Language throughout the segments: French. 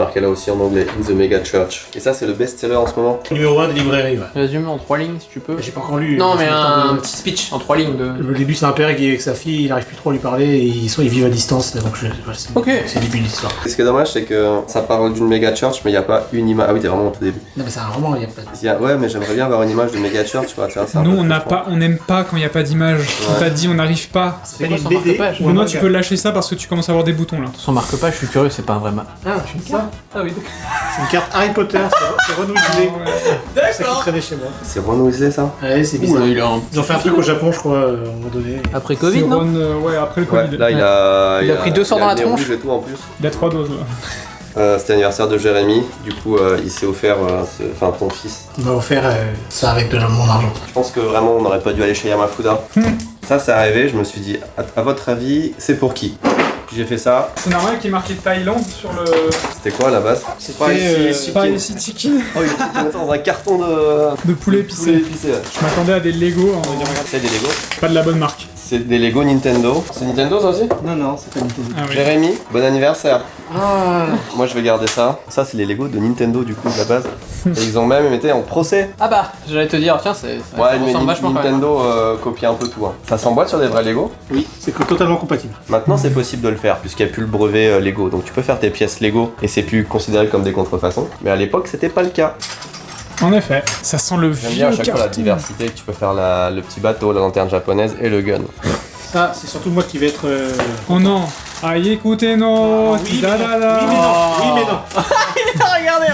marqué là aussi en anglais, In the Mega Church. Et ça, c'est le best-seller en ce moment. Numéro 1 des librairies, ouais. Résume en 3 lignes si tu peux. J'ai pas encore lu. Non, mais j'ai un le petit speech en 3 lignes de. Le début, c'est un père qui est avec sa fille, il arrive plus trop à lui parler, et ils vivent à distance, donc Ok. c'est le début de l'histoire. Ce qui est dommage, c'est que ça parle d'une méga church, mais il n'y a pas une image. Ah oui, t'es vraiment au tout début. Non, mais c'est un roman, il y a pas de... Ouais, mais j'aimerais bien avoir une image de méga church, quoi. Nous, on n'aime pas quand il n'y a pas d'image. On t'a dit, on n'arrive pas. C'est quoi une son BD marque-page? Maintenant, tu peux lâcher ça parce que tu commences à avoir des boutons là. Son marque-page, je suis curieux, c'est pas un vrai map. Ah, je fais ça. Ah oui, C'est une carte Harry Potter, c'est renouvelé. C'est ça qui traînait chez moi. C'est Ron Weasley, ça? Ouais, c'est bizarre. il a un... Ils ont fait un truc au Japon, je crois, à un moment donné. Après Covid, non? Ouais, après le Ouais, Covid. là, il a pris 200 dans la le nez tronche. rouge et tout en plus. Il a 3 doses là. C'était l'anniversaire de Jérémy, du coup, il s'est offert, enfin, ton fils. On m'a offert ça avec de mon argent. Je pense que vraiment, on n'aurait pas dû aller chez Yamafuda. Ça, c'est arrivé, je me suis dit, à votre avis, c'est pour qui? J'ai fait ça. C'est normal qu'il y ait marqué Thaïlande sur le. C'était quoi à la base? C'était Spicy Chicken Oh, il a mis ça dans un carton de poulet épicé. ouais. Je m'attendais à des Lego, C'est des Lego. pas de la bonne marque. C'est des Lego Nintendo. C'est Nintendo, ça aussi? Non, c'est pas Nintendo. Ah oui. Jérémy, bon anniversaire. Moi, je vais garder ça. Ça, c'est les Lego de Nintendo, du coup, de la base. Et ils ont même été en procès. Ah bah, j'allais te dire, tiens, ça Ouais, mais ressemble vachement quand même. Nintendo copie un peu tout. Hein. Ça s'emboîte sur des vrais Lego. Oui, c'est totalement compatible. Maintenant, c'est possible de le faire, puisqu'il n'y a plus le brevet Lego. Donc, tu peux faire tes pièces Lego et c'est plus considéré comme des contrefaçons. Mais à l'époque, c'était pas le cas. En effet, ça sent le J'aime bien à vieux chaque fois la carton. diversité. Tu peux faire le petit bateau, la lanterne japonaise et le gun. Ça, c'est surtout moi qui vais être... Oh non. Aïe, écoutez, non. oui, mais Da, non. da, da. Oui, mais non. Regardez,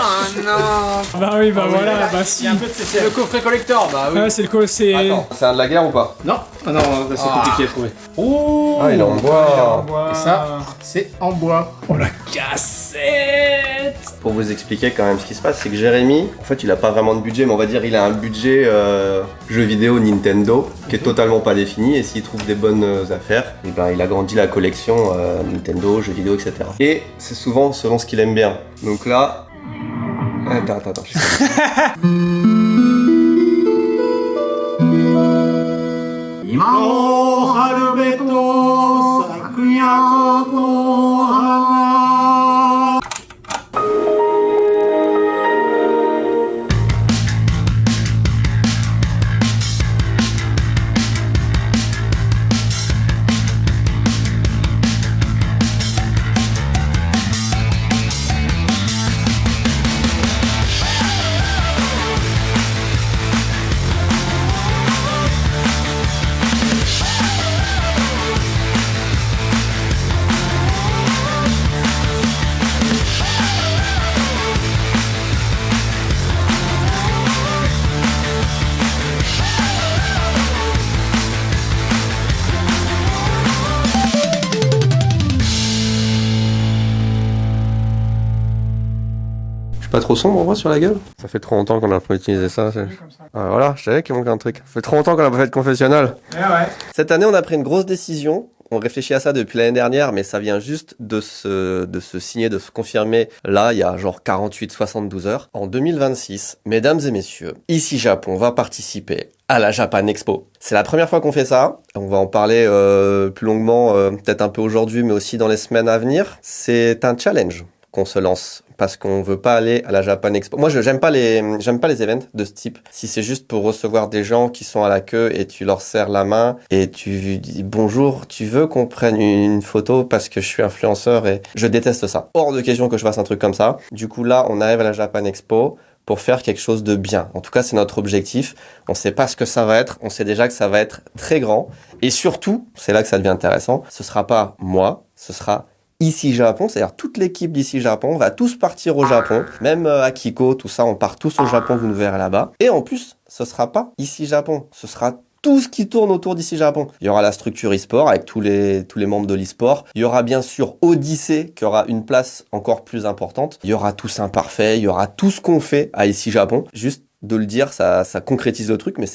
non. Bah oui, bah voilà, bah Il si. y a un peu de CCR. Le coffret collector, bah oui. Ah, c'est le c'est. Attends, c'est un de la guerre ou pas? Non, ah non, là, c'est compliqué à trouver. Oh. Ah, il est en bois. Et ça, c'est en bois. Oh la cassette. Pour vous expliquer quand même ce qui se passe, c'est que Jérémy, en fait, il a pas vraiment de budget, mais on va dire il a un budget jeu vidéo Nintendo qui est totalement pas défini. Et s'il trouve des bonnes affaires, et ben il agrandit la collection Nintendo, jeux vidéo, etc. Et c'est souvent selon ce qu'il aime bien. Donc là, attends. Pas trop sombre en vrai sur la gueule? Ça fait trop longtemps qu'on a pas utilisé ça. Ah, voilà, je savais qu'il manquait un truc. Ça fait trop longtemps qu'on a pas fait de confessionnal. Ouais, ouais. Cette année, on a pris une grosse décision. On réfléchit à ça depuis l'année dernière, mais ça vient juste de se signer, de se confirmer là, il y a genre 48-72 heures. En 2026, mesdames et messieurs, ici Japon va participer à la Japan Expo. C'est la première fois qu'on fait ça. On va en parler plus longuement, peut-être un peu aujourd'hui, mais aussi dans les semaines à venir. C'est un challenge qu'on se lance parce qu'on veut pas aller à la Japan Expo. Moi, j'aime pas les events de ce type. Si c'est juste pour recevoir des gens qui sont à la queue et tu leur serres la main et tu dis bonjour, tu veux qu'on prenne une photo parce que je suis influenceur et je déteste ça. Hors de question que je fasse un truc comme ça. Du coup, là, on arrive à la Japan Expo pour faire quelque chose de bien. En tout cas, c'est notre objectif. On sait pas ce que ça va être. On sait déjà que ça va être très grand. Et surtout, c'est là que ça devient intéressant, ce sera pas moi, ce sera Ici Japon, c'est-à-dire toute l'équipe d'Ici Japon, on va tous partir au Japon, même Akiko, tout ça, on part tous au Japon, vous nous verrez là-bas. Et en plus, ce sera pas Ici Japon, ce sera tout ce qui tourne autour d'Ici Japon. Il y aura la structure e-sport avec tous les membres de l'e-sport. Il y aura bien sûr Odyssée qui aura une place encore plus importante. Il y aura Tous Imparfaits, il y aura tout ce qu'on fait à Ici Japon. Juste de le dire, ça concrétise le truc, mais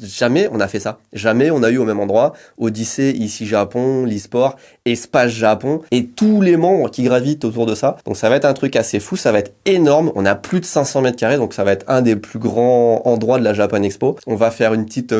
jamais on a fait ça. Jamais on a eu au même endroit Odyssée, ici Japon, l'e-sport, Espace Japon, et tous les membres qui gravitent autour de ça. Donc ça va être un truc assez fou, ça va être énorme. On a plus de 500 mètres carrés, donc ça va être un des plus grands endroits de la Japan Expo. On va faire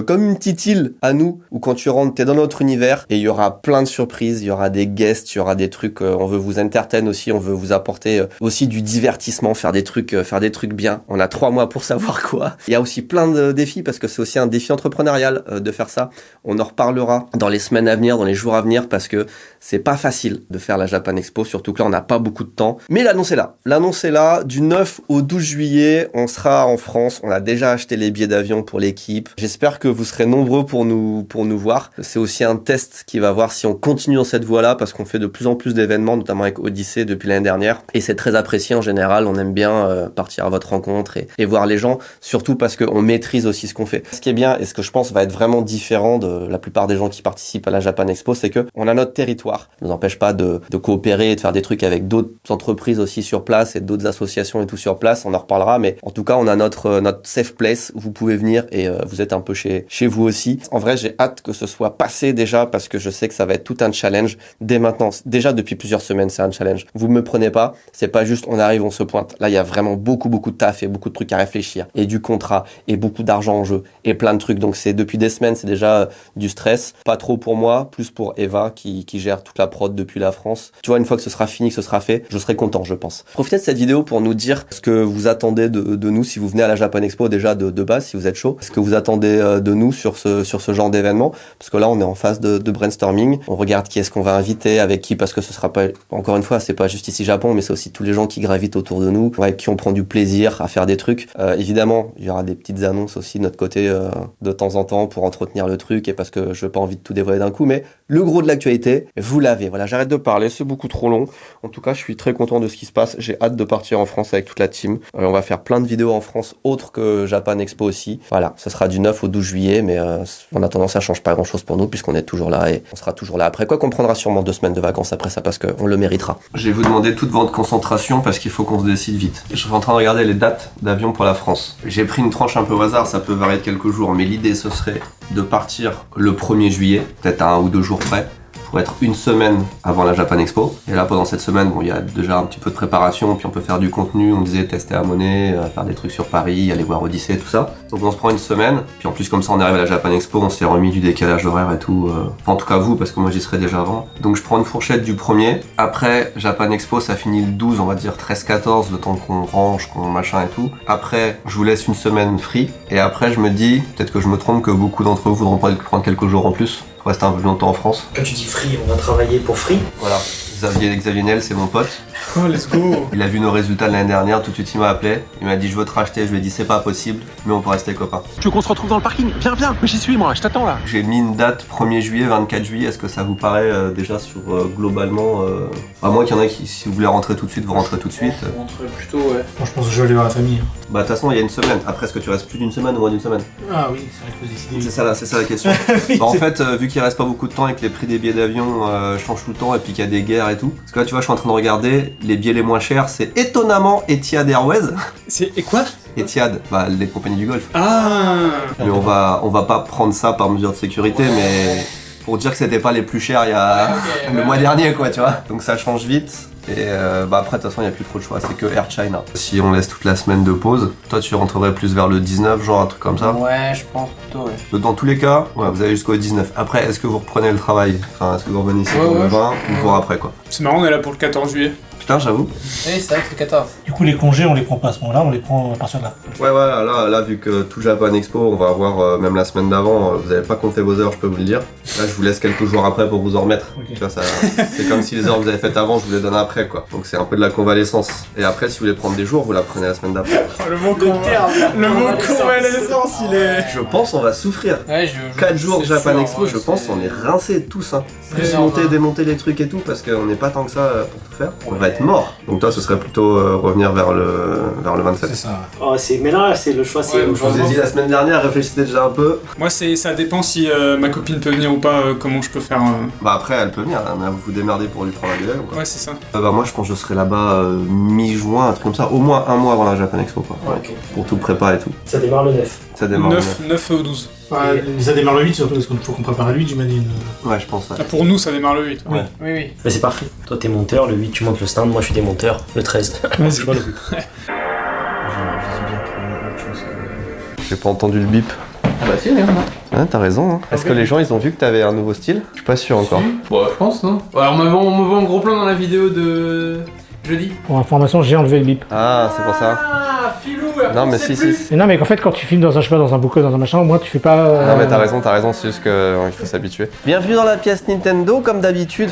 comme une petite île à nous, où quand tu rentres, t'es dans notre univers, et il y aura plein de surprises, il y aura des guests, il y aura des trucs, on veut vous entertain aussi, on veut vous apporter aussi du divertissement, faire des trucs bien. On a 3 mois pour savoir quoi. Il y a aussi plein de défis, parce que c'est aussi un défi entrepreneurial de faire ça. On en reparlera dans les semaines à venir, dans les jours à venir, parce que c'est pas facile de faire la Japan Expo, surtout que là on n'a pas beaucoup de temps. Mais l'annonce est là. L'annonce est là. Du 9 au 12 juillet, on sera en France. On a déjà acheté les billets d'avion pour l'équipe. J'espère que vous serez nombreux pour nous voir. C'est aussi un test qui va voir si on continue dans cette voie-là, parce qu'on fait de plus en plus d'événements, notamment avec Odyssée depuis l'année dernière. Et c'est très apprécié en général. On aime bien partir à votre rencontre et voir les gens, surtout parce qu'on maîtrise aussi ce qu'on fait. Ce qui est bien et ce que je pense va être vraiment différent de la plupart des gens qui participent à la Japan Expo, c'est que on a notre territoire. Ça ne nous empêche pas de coopérer et de faire des trucs avec d'autres entreprises aussi sur place et d'autres associations et tout sur place. On en reparlera, mais en tout cas, on a notre safe place où vous pouvez venir et vous êtes un peu chez vous aussi. En vrai, j'ai hâte que ce soit passé déjà, parce que je sais que ça va être tout un challenge dès maintenant. Déjà depuis plusieurs semaines, c'est un challenge. Vous me prenez pas, c'est pas juste on arrive, on se pointe. Là, il y a vraiment beaucoup de taf et beaucoup de trucs à réfléchir et du contrat et beaucoup d'argent en jeu et plein de trucs. Donc c'est depuis des semaines, c'est déjà du stress. Pas trop pour moi, plus pour Eva qui gère toute la prod depuis la France. Tu vois, une fois que ce sera fini, que ce sera fait, je serai content, je pense. Profitez de cette vidéo pour nous dire ce que vous attendez de nous si vous venez à la Japan Expo déjà de base, si vous êtes chaud. Ce que vous attendez de nous sur ce genre d'événement, parce que là, on est en phase de brainstorming. On regarde qui est-ce qu'on va inviter, avec qui, parce que ce sera pas, encore une fois, c'est pas juste ici Japon, mais c'est aussi tous les gens qui gravitent autour de nous, avec qui on prend du plaisir à faire des trucs. Évidemment, il y aura des petites annonces aussi de notre côté de temps en temps pour entretenir le truc, et parce que je n'ai pas envie de tout dévoiler d'un coup, mais le gros de l'actualité, vous l'avez. Voilà, j'arrête de parler, c'est beaucoup trop long. En tout cas, je suis très content de ce qui se passe. J'ai hâte de partir en France avec toute la team. On va faire plein de vidéos en France, autres que Japan Expo aussi. Voilà, ce sera du 9 au 12 juillet, mais en attendant, ça change pas grand-chose pour nous, puisqu'on est toujours là et on sera toujours là après. Quoi qu'on prendra sûrement 2 semaines de vacances après ça, parce qu'on le méritera. Je vais vous demander toute votre concentration, parce qu'il faut qu'on se décide vite. Je suis en train de regarder les dates d'avion pour la France. J'ai pris une tranche un peu au hasard, ça peut varier de quelques jours, mais l'idée, ce serait de partir le 1er juillet, peut-être à 1 ou 2 jours près, pour être une semaine avant la Japan Expo. Et là, pendant cette semaine, bon, il y a déjà un petit peu de préparation, puis on peut faire du contenu, on disait tester à Monet, faire des trucs sur Paris, aller voir Odyssée, tout ça. Donc on se prend une semaine, puis en plus comme ça on arrive à la Japan Expo, on s'est remis du décalage horaire et tout. Enfin en tout cas vous, parce que moi j'y serai déjà avant. Donc je prends une fourchette du 1er. Après, Japan Expo, ça finit le 12, on va dire 13-14, le temps qu'on range, qu'on machin et tout. Après, je vous laisse une semaine free, et après je me dis, peut-être que je me trompe, que beaucoup d'entre vous voudront prendre quelques jours en plus, pour rester un peu plus longtemps en France. Quand tu dis free, on va travailler pour free. Voilà. Xavier Niel, c'est mon pote. Oh, let's go. Il a vu nos résultats de l'année dernière, tout de suite il m'a appelé. Il m'a dit je veux te racheter, je lui ai dit c'est pas possible, mais on peut rester copains. Tu veux qu'on se retrouve dans le parking? Viens, mais j'y suis moi, je t'attends là. J'ai mis une date 1er juillet, 24 juillet, est-ce que ça vous paraît déjà sur globalement à moins qu'il y en ait qui, si vous voulez rentrer tout de suite, vous rentrez tout de suite. On rentre plutôt, ouais. Moi je pense que je vais aller voir la famille. Bah de toute façon il y a une semaine, après est-ce que tu restes plus d'une semaine ou moins d'une semaine? Ah oui, c'est vrai que vous décidez. C'est ça la question. Bah, en fait, vu qu'il reste pas beaucoup de temps et que les prix des billets d'avion changent tout le temps et puis qu'il y a des guerres et tout, parce que là tu vois je suis en train de regarder, les billets les moins chers c'est étonnamment Etihad Airways. Et quoi? Etihad, bah les compagnies du Golfe. Ah. Mais on va pas prendre ça par mesure de sécurité, mais pour dire que c'était pas les plus chers il y a le mois dernier quoi, tu vois. Donc ça change vite. Et bah après de toute façon il n'y a plus trop de choix, c'est que Air China. Si on laisse toute la semaine de pause, toi tu rentrerais plus vers le 19, genre un truc comme ça? Ouais, je pense plutôt, ouais. Dans tous les cas, ouais, vous avez jusqu'au 19. Après, est-ce que vous reprenez le travail? Enfin, est-ce que vous revenez ici pour le 20 ou pour après quoi? C'est marrant, on est là pour le 14 juillet. Putain, j'avoue. Oui, c'est vrai que c'est 14. Du coup, les congés, on les prend pas à ce moment-là, on les prend à partir de là. Ouais, là vu que tout Japan Expo, on va avoir même la semaine d'avant, vous avez pas compté vos heures, je peux vous le dire. Là, je vous laisse quelques jours après pour vous en remettre. Okay. Tu vois, ça, c'est comme si les heures que vous avez faites avant, je vous les donne après quoi. Donc c'est un peu de la convalescence. Et après, si vous voulez prendre des jours, vous la prenez la semaine d'après. Le mot convalescence, il est. Je pense on va souffrir. Ouais, 4 jours Japan sûr, Expo, ouais, je pense on est rincés tous. Hein. C'est Plus énorme, démonter les trucs et tout, parce qu'on n'est pas tant que ça pour tout faire. On va être mort. Donc toi, ce serait plutôt revenir revenir vers le 27. C'est ça. Oh, mais là, c'est le choix, c'est Ouais, le Je vous ai dit la semaine dernière, réfléchissez déjà un peu. Moi, ça dépend si ma copine peut venir ou pas, comment je peux faire. Bah après, elle peut venir, hein, mais vous vous démerdez pour lui prendre un billet ou quoi. Ouais, c'est ça. Bah moi, je pense que je serai là-bas mi-juin, un truc comme ça, au moins un mois avant la Japan Expo, quoi. Ouais, ok. Pour tout préparer et tout. Ça démarre le 9. Ça démarre. 9 au 12. Ouais, ça démarre le 8 surtout, parce qu'il faut qu'on prépare le 8, j'imagine. Ouais, je pense. Ouais. Ah, pour nous, ça démarre le 8. Ouais. Oui. Mais c'est parfait. Toi, t'es monteur, le 8, tu montes le stand, moi, je suis démonteur, le 13. Vas-y, pas le but. J'ai pas entendu le bip. Ah bah si, regarde. Ouais, t'as raison. Hein. Est-ce que les gens, ils ont vu que t'avais un nouveau style? Je suis pas sûr encore. Bon, je pense, non. Alors, on me voit en gros plan dans la vidéo de jeudi. Pour information, j'ai enlevé le bip. Ah, c'est pour ça. Ah, filou, Non, mais si. Mais non, mais qu'en fait, quand tu filmes dans un, je sais pas, dans un bouquet, dans un machin, au moins tu fais pas. Non mais t'as raison, c'est juste qu'il faut s'habituer. Bienvenue dans la pièce Nintendo, comme d'habitude,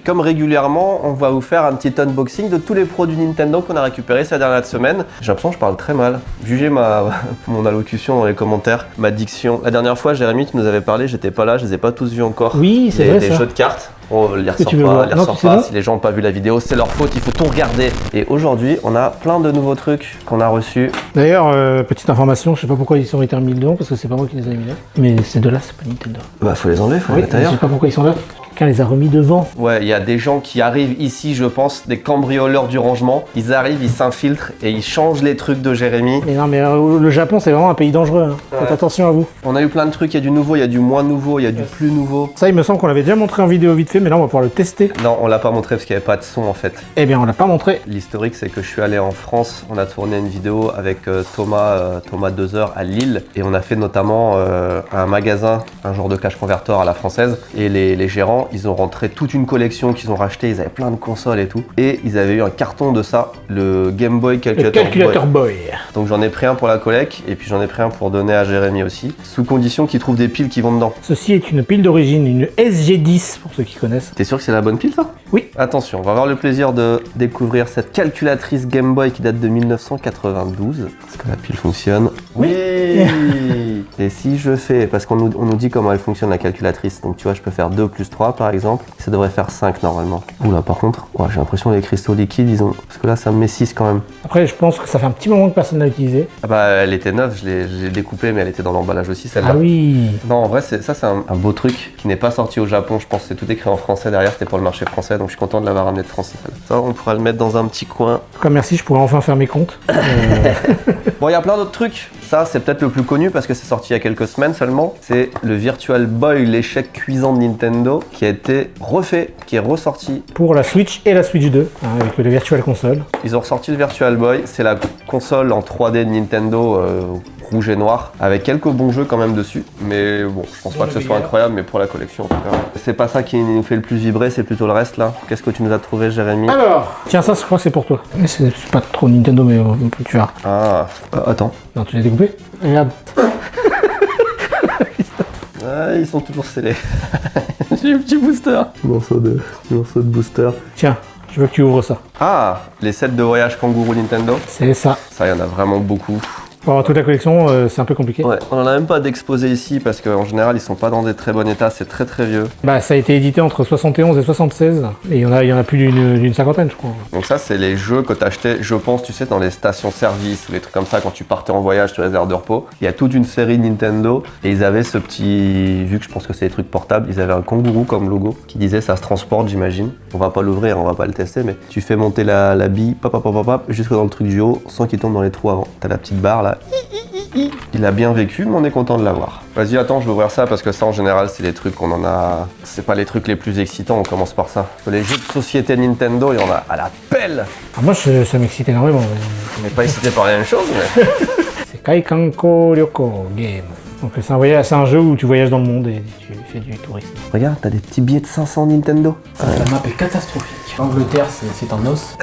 comme régulièrement, on va vous faire un petit unboxing de tous les produits Nintendo qu'on a récupérés ces dernières semaines. J'ai l'impression que je parle très mal. Jugez mon allocution dans les commentaires, ma diction. La dernière fois, Jérémy, tu nous avais parlé, j'étais pas là, je les ai pas tous vus encore. Oui, c'est vrai Des ça. jeux de cartes. On les ressort tu veux pas, voir. les Non, ressort c'est pas. bon. Si les gens n'ont pas vu la vidéo, c'est leur faute, il faut tout regarder. Et aujourd'hui, on a plein de nouveaux trucs qu'on a reçus. D'ailleurs, petite information, je sais pas pourquoi ils ont été remis dedans, parce que c'est pas moi qui les ai mis là. Mais ces deux-là, c'est pas Nintendo. Bah faut les enlever, faut les Oui, mettre je ailleurs. sais pas pourquoi ils sont là. Quelqu'un les a remis devant. Ouais, il y a des gens qui arrivent ici, je pense, des cambrioleurs du rangement. Ils arrivent, ils s'infiltrent et ils changent les trucs de Jérémy. Mais non, mais le Japon, c'est vraiment un pays dangereux. Hein. Faites attention à vous. On a eu plein de trucs, il y a du nouveau, il y a du moins nouveau, il y a du plus nouveau. Ça, il me semble qu'on l'avait déjà montré en vidéo vite fait, mais là, on va pouvoir le tester. Non, on l'a pas montré parce qu'il n'y avait pas de son en fait. Eh bien, on l'a pas montré. L'historique, c'est que je suis allé en France, on a tourné une vidéo avec Thomas 2 heures à Lille et on a fait notamment un magasin, un genre de cash converter à la française et les gérants, ils ont rentré toute une collection qu'ils ont racheté, ils avaient plein de consoles et tout et ils avaient eu un carton de ça, le Game Boy Le Calculator calculateur Boy. Donc j'en ai pris un pour la collecte et puis j'en ai pris un pour donner à Jérémy aussi, sous condition qu'il trouve des piles qui vont dedans. Ceci est une pile d'origine, une SG10 pour ceux qui connaissent. T'es sûr que c'est la bonne pile ça? Oui. Attention, on va avoir le plaisir de découvrir cette calculatrice Game Boy qui date de 1992. Est-ce que la pile fonctionne? Oui. Et si je fais, parce qu'on nous dit comment elle fonctionne la calculatrice, donc tu vois je peux faire 2 plus 3 par exemple, ça devrait faire 5 normalement. Oula par contre, ouais, j'ai l'impression que les cristaux liquides ils ont, parce que là ça me met 6 quand même. Après, je pense que ça fait un petit moment que personne n'a utilisé. Ah bah elle était neuve, je l'ai découpée mais elle était dans l'emballage aussi celle-là. Ah oui. Non en vrai c'est un beau truc qui n'est pas sorti au Japon, je pense que c'est tout écrit en français derrière, c'était pour le marché français donc je suis content de l'avoir ramené de France. Ça on pourra le mettre dans un petit coin. En tout cas, merci, je pourrais enfin faire mes comptes. Bon, il y a plein d'autres trucs. Ça, c'est peut-être le plus connu parce que c'est sorti il y a quelques semaines seulement. C'est le Virtual Boy, l'échec cuisant de Nintendo, qui a été refait, qui est ressorti. Pour la Switch et la Switch 2, hein, avec le Virtual Console. Ils ont ressorti le Virtual Boy. C'est la console en 3D de Nintendo rouge et noir, avec quelques bons jeux quand même dessus. Mais bon, je pense pas que ce soit incroyable, mais pour la collection en tout cas. C'est pas ça qui nous fait le plus vibrer, c'est plutôt le reste là. Qu'est-ce que tu nous as trouvé, Jérémy? Alors, tiens, ça, je crois que c'est pour toi. Mais c'est pas trop Nintendo, mais tu verras. Ah, attends. Non, tu l'as découpé? Regarde. Ah, ils sont toujours scellés. J'ai un petit booster. Morceau de booster. Tiens, je veux que tu ouvres ça. Ah, les sets de voyage kangourou Nintendo. C'est ça. Ça, il y en a vraiment beaucoup. Pour avoir toute la collection, c'est un peu compliqué. Ouais, on en a même pas d'exposé ici parce qu'en général ils sont pas dans des très bons états, c'est très très vieux. Bah, ça a été édité entre 71 et 76, et il y en a plus d'une cinquantaine, je crois. Donc ça c'est les jeux que t'achetais, je pense, tu sais, dans les stations-service ou les trucs comme ça quand tu partais en voyage sur les aires de repos. Il y a toute une série Nintendo et ils avaient ce petit, vu que je pense que c'est des trucs portables, ils avaient un kangourou comme logo qui disait ça se transporte, j'imagine. On va pas l'ouvrir, on va pas le tester, mais tu fais monter la bille, jusque dans le truc du haut sans qu'il tombe dans les trous avant. T'as la petite barre là. Il a bien vécu, mais on est content de l'avoir. Vas-y, attends, je vais ouvrir ça parce que ça, en général, c'est les trucs qu'on en a. C'est pas les trucs les plus excitants, on commence par ça. Parce que les jeux de société Nintendo, il y en a à la pelle. Ah, moi, ça m'excite énormément. On n'est pas excité par la même chose, mais. C'est Kaikanko Ryoko Game. Donc, c'est un jeu où tu voyages dans le monde et tu fais du tourisme. Regarde, t'as des petits billets de 500 Nintendo. La map est catastrophique. L'Angleterre, c'est un os.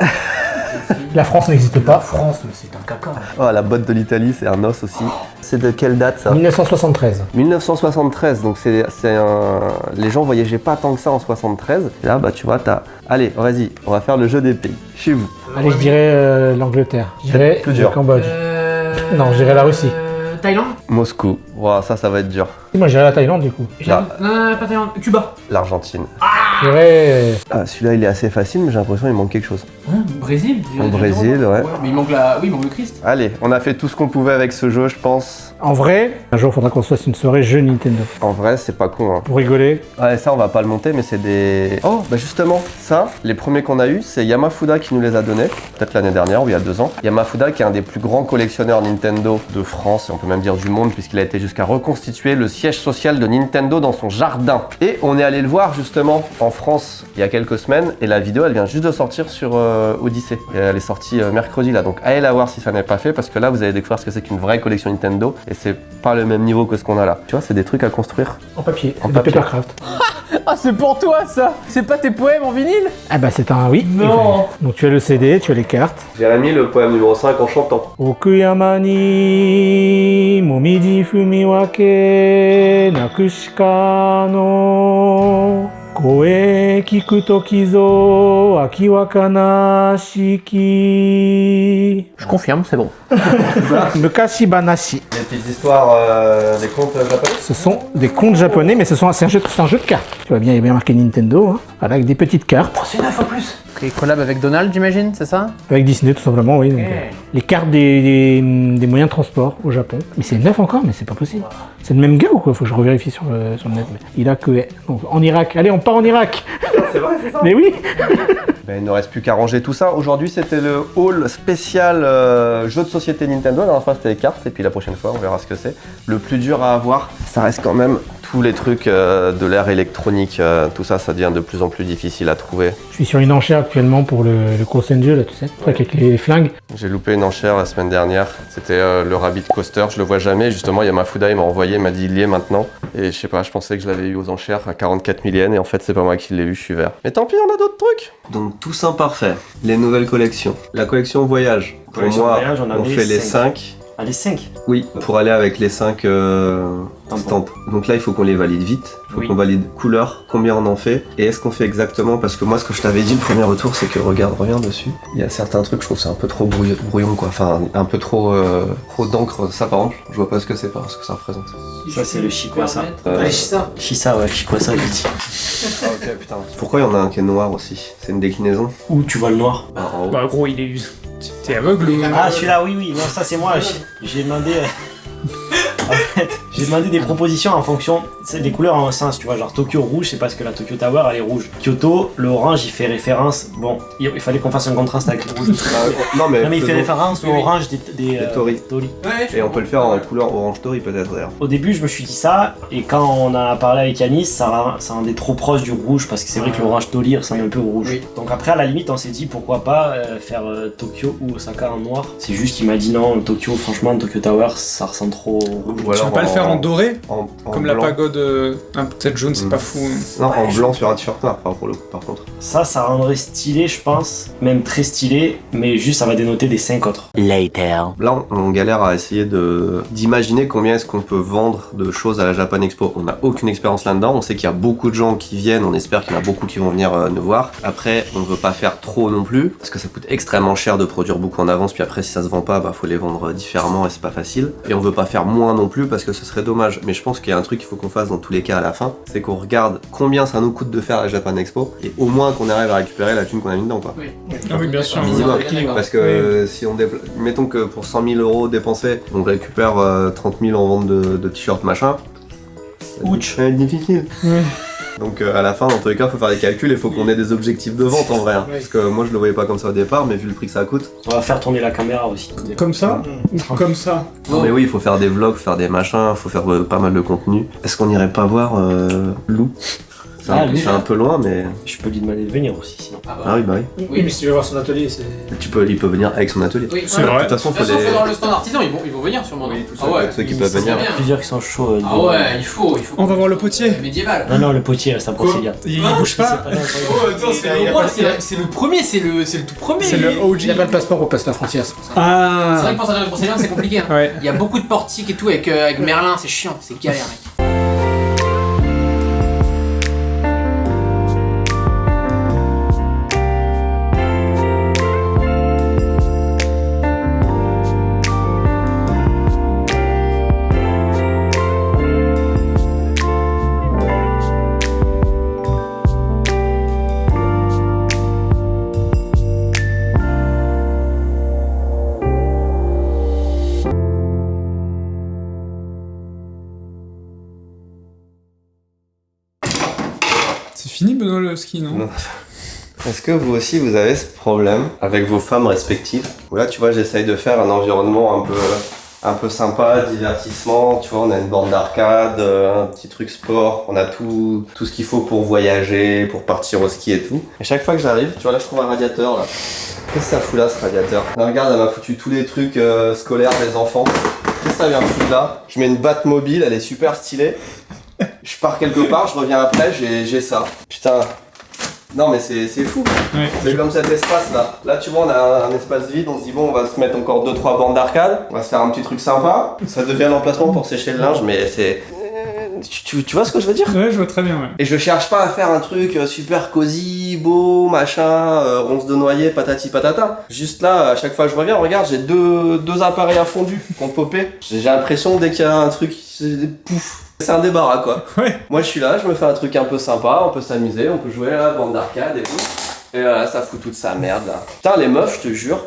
La France n'existe La pas. France, c'est un caca. Oh, la botte de l'Italie, c'est un os aussi. C'est de quelle date ça? 1973. 1973, donc c'est un. Les gens voyageaient pas tant que ça en 73. Et là, bah tu vois, t'as. Allez, vas-y, on va faire le jeu des pays. Chez vous. Allez, je dirais l'Angleterre. Je dirais plus le dur. Cambodge. Non, je dirais la Russie. Thaïlande? Moscou. Wow, ça va être dur. Moi, je dirais la Thaïlande, du coup. Là. Non, pas Thaïlande. Cuba. L'Argentine. Ah, Purée. Ah, celui-là, il est assez facile, mais j'ai l'impression qu'il manque quelque chose. Hein, Brésil Au Brésil, ouais. Mais il manque oui, il manque le Christ. Allez, on a fait tout ce qu'on pouvait avec ce jeu, je pense. En vrai, un jour, il faudra qu'on se fasse une soirée jeu Nintendo. En vrai, c'est pas con, hein. Pour rigoler. Ouais, ça, on va pas le monter, mais c'est des... Oh, bah justement, ça, les premiers qu'on a eu, c'est Yamafuda qui nous les a donnés. Peut-être l'année dernière, ou il y a 2 ans. Yamafuda, qui est un des plus grands collectionneurs Nintendo de France, et on peut même dire du monde, puisqu'il a été jusqu'à reconstituer le siège social de Nintendo dans son jardin. Et on est allé le voir, justement, en France, il y a quelques semaines, et la vidéo, elle vient juste de sortir sur Odyssey. Et elle est sortie mercredi, là. Donc, allez la voir si ça n'est pas fait, parce que là, vous allez découvrir ce que c'est qu'une vraie collection Nintendo, et c'est pas le même niveau que ce qu'on a là. Tu vois, c'est des trucs à construire. En papier. En de papier. Papercraft. Ah, c'est pour toi ça. C'est pas tes poèmes en vinyle? Ah bah c'est un oui. Non. Donc tu as le CD, tu as les cartes. Jérémy, le poème numéro 5 en chantant. Okuyama ni momiji fumiwake nakushika no koe kiku toki zo aki wa kanashiki. Je confirme, c'est bon. Mukashi banashi. Des petites histoires, des contes japonais. Ce sont des contes japonais, mais c'est un jeu de cartes. Tu vois bien, il y a bien marqué Nintendo, hein. Voilà, avec des petites cartes. C'est 9 en plus. Et collab avec Donald, j'imagine, c'est ça? Avec Disney tout simplement, oui. Donc, les cartes des moyens de transport au Japon. Mais c'est neuf encore, mais c'est pas possible. C'est le même gars ou quoi? Faut que je revérifie sur le net. Mais il a que... Donc, en Irak. Allez, on part en Irak. C'est vrai, c'est ça. Mais oui. Ben, il ne reste plus qu'à ranger tout ça. Aujourd'hui, c'était le haul spécial jeu de société Nintendo. La dernière fois, c'était les cartes. Et puis la prochaine fois, on verra ce que c'est. Le plus dur à avoir, ça reste quand même tous les trucs de l'ère électronique. Tout ça, ça devient de plus en plus difficile à trouver. Je suis sur une enchère actuellement pour le Cross-Angel, là, tu sais. Le truc avec les flingues. J'ai loupé une enchère la semaine dernière. C'était le Rabbit Coaster. Je le vois jamais. Justement, Yamafuda, il m'a envoyé, il m'a dit il y est maintenant. Et je sais pas, je pensais que je l'avais eu aux enchères à 44 000 yens. Et en fait, c'est pas moi qui l'ai eu, je suis vert. Mais tant pis, on a d'autres trucs. Donc, tout ça parfait. Les nouvelles collections. La collection voyage. Pour Collection moi, voyage, on a on mis fait les 5. 5. Ah, les 5. Oui, pour aller avec les 5 stamps. Donc là, il faut qu'on les valide vite. Il faut Oui. qu'on valide couleur, combien on en fait, et est-ce qu'on fait exactement, parce que moi, ce que je t'avais dit le premier retour, c'est que, regarde, reviens dessus. Il y a certains trucs, je trouve c'est un peu trop brouillon, quoi. Enfin, un peu trop d'encre. Ça, par exemple, je vois pas ce que c'est, pas ce que ça représente. Ça, c'est le Shikwasa. Shisa. Shisa, ouais, Shikwasa, il dit. Ah, ok, putain. Pourquoi il y en a un qui est noir aussi? C'est une déclinaison? Où tu vois le noir? En haut. Bah gros, il est... T'es aveugle ou... Ah, celui-là, oui, non, ça c'est moi. J'ai demandé. En fait, j'ai demandé des propositions en fonction des couleurs en un sens, tu vois, genre Tokyo rouge, c'est parce que la Tokyo Tower elle est rouge. Kyoto, le orange il fait référence. Bon, il fallait qu'on fasse un contraste avec le rouge. Non, mais il fait référence au orange des tori. Ouais, Et on peut le faire en couleur orange tori, peut-être, d'ailleurs. Au début, je me suis dit ça, et quand on a parlé avec Yanis, ça rendait trop proche du rouge, parce que c'est vrai que l'orange tori ressemble un peu au rouge. Oui. Donc après, à la limite, on s'est dit pourquoi pas faire Tokyo ou Osaka en noir. C'est juste qu'il m'a dit non, Tokyo, franchement, Tokyo Tower, ça ressemble trop au rouge. Ou Tu veux pas le faire en doré? en Comme la blanc. pagode... peut-être jaune, c'est pas fou. Non, en blanc sur un t-shirt noir, par contre. Ça rendrait stylé, je pense, même très stylé, mais juste ça va dénoter des 5 autres. Là, on galère à essayer d'imaginer combien est-ce qu'on peut vendre de choses à la Japan Expo. On n'a aucune expérience là-dedans. On sait qu'il y a beaucoup de gens qui viennent. On espère qu'il y en a beaucoup qui vont venir nous voir. Après, on ne veut pas faire trop non plus, parce que ça coûte extrêmement cher de produire beaucoup en avance. Puis après, si ça se vend pas, bah faut les vendre différemment et c'est pas facile. Et on veut pas faire moins non plus, parce que ce serait dommage. Mais je pense qu'il y a un truc qu'il faut qu'on fasse dans tous les cas à la fin, c'est qu'on regarde combien ça nous coûte de faire la Japan Expo, et au moins qu'on arrive à récupérer la thune qu'on a mis dedans, quoi. Ah oui, bien sûr. Minimum. D'accord. Parce que si on mettons que pour 100 000 euros dépensés, on récupère 30 000 en vente de t-shirts machin. Ouch. C'est difficile. Donc à la fin, dans tous les cas, faut faire des calculs et faut qu'on ait des objectifs de vente en vrai. Hein. Parce que moi je le voyais pas comme ça au départ, mais vu le prix que ça coûte. On va faire tourner la caméra aussi. Comme ça ou comme ça? Non mais oui, il faut faire des vlogs, faire des machins, faut faire pas mal de contenu. Est-ce qu'on irait pas voir Lou? C'est un peu loin, mais. Je peux lui demander de venir aussi, sinon. Ah oui, bah oui. Oui, mais si tu veux voir son atelier, c'est... Il peut venir avec son atelier. Oui, C'est ouais. vrai. De toute façon, De faut toute façon, les. faut dans le stand artisan, ils vont venir sûrement. Oui, tout ça, Ah ouais, ceux qui ils peuvent sont venir. bien. Plusieurs qui sont chauds. Ah ouais, il faut. On va voir le potier. Médiéval. Non, le potier reste à Brocélia. Il bouge pas. Oh, attends, c'est le premier, c'est le tout premier. C'est le OG. Il a pas de passeport pour passer la frontière, c'est pour ça. C'est vrai Ah. que pour ça, procédure, c'est compliqué. Hein. Ouais. Il y a beaucoup de portiques et tout avec Merlin, c'est chiant, c'est galère, mec. fini, Benoît, le ski, non? Non. Est-ce que vous aussi vous avez ce problème avec vos femmes respectives? Où là, tu vois, j'essaye de faire un environnement un peu sympa, divertissement, tu vois, on a une borne d'arcade, un petit truc sport, on a tout ce qu'il faut pour voyager, pour partir au ski et tout. Et chaque fois que j'arrive, tu vois, là je trouve un radiateur là. Qu'est-ce que ça fout là, ce radiateur? Là, regarde, elle m'a foutu tous les trucs scolaires des enfants. Qu'est-ce que ça vient foutre là? Je mets une batte mobile, elle est super stylée. Je pars quelque part, je reviens après, j'ai ça. Putain. Non mais c'est fou. Ouais. C'est comme cet espace là. Là tu vois on a un espace vide, on se dit bon on va se mettre encore 2-3 bornes d'arcade, on va se faire un petit truc sympa. Ça devient l'emplacement pour sécher le linge mais c'est... Tu vois ce que je veux dire? Ouais, je vois très bien, ouais. Et je cherche pas à faire un truc super cosy, beau, machin, ronce de noyer, patati patata. Juste là, à chaque fois que je reviens, regarde, j'ai deux appareils à fondu qui ont popé. J'ai l'impression dès qu'il y a un truc, pouf. C'est un débarras quoi. Ouais. Moi je suis là, je me fais un truc un peu sympa, on peut s'amuser, on peut jouer à la bande d'arcade et tout. Et là ça fout toute sa merde là. Putain les meufs, je te jure.